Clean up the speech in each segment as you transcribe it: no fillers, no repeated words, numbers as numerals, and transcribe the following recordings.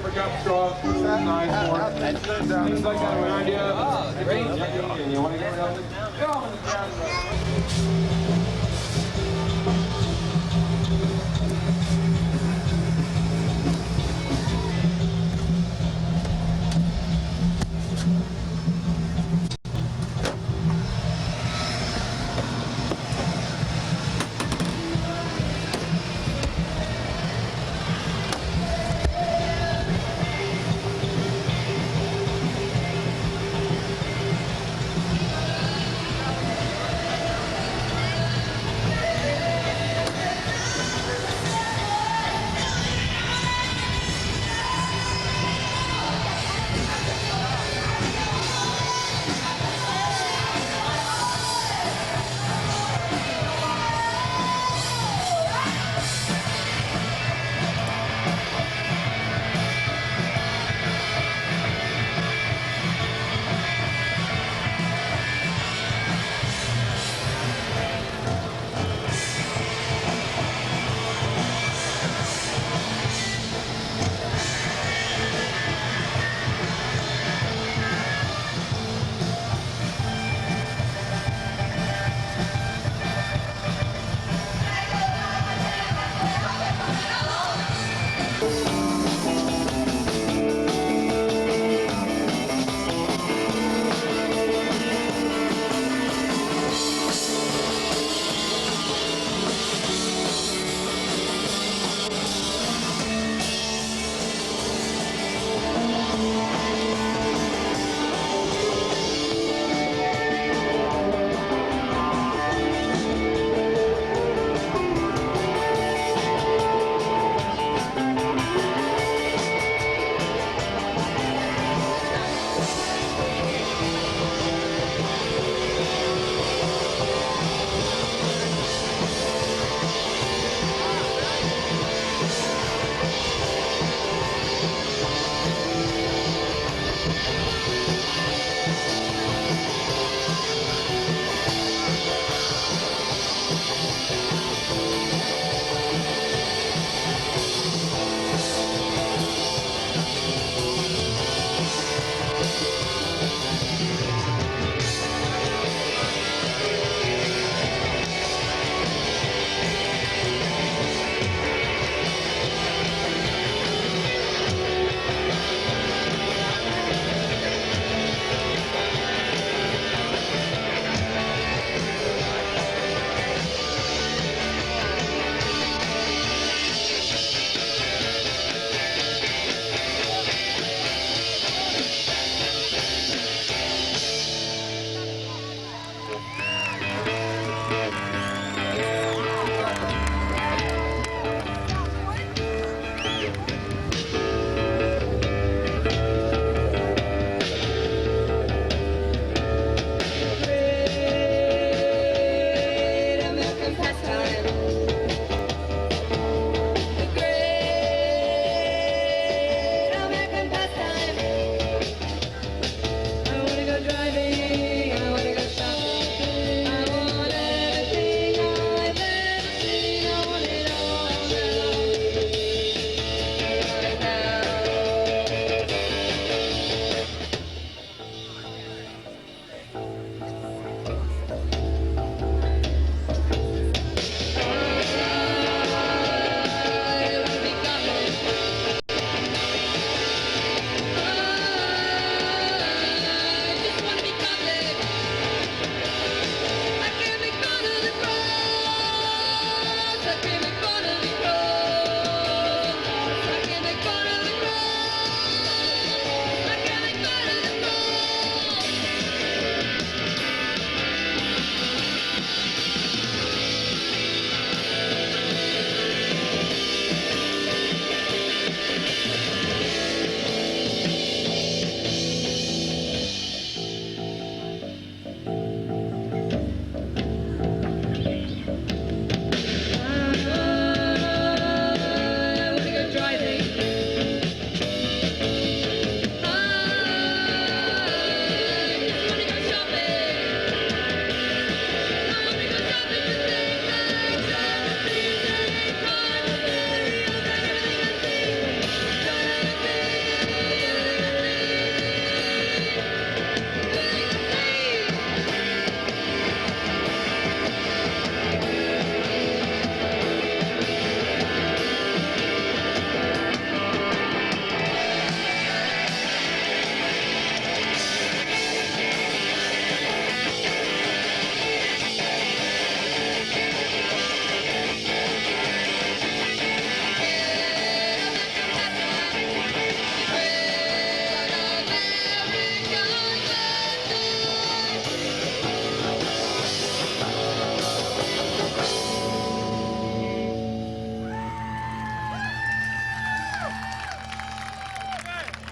paper cup straws, knives, forks, things like that. An idea? Oh, great. And you want to get rid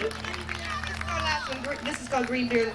our last one. This is called Green Beer.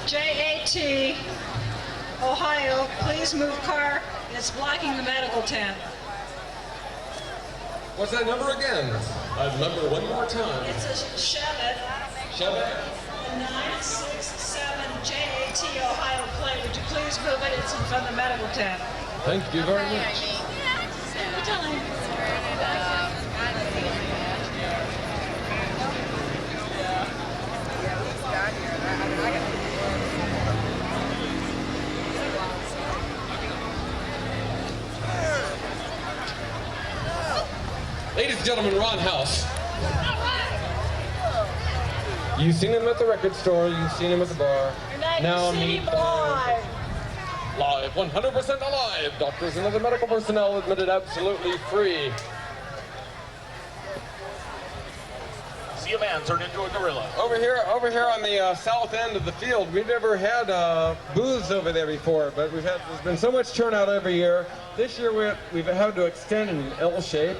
JAT, Ohio, please move car. It's blocking the medical tent. What's that number again? Number one more time. It's a Chevette. Chevette. 967 JAT, Ohio plate. Would you please move it? It's in front of the medical tent. Thank you very much. Anytime. Ladies and gentlemen, Ron House. You've seen him at the record store, you've seen him at the bar. Now meet him live, 100% alive. Doctors and other medical personnel admitted absolutely free. See a man turn into a gorilla. Over here on the south end of the field, we've never had booths over there before, but there's been so much turnout every year. This year we've had to extend in an L shape.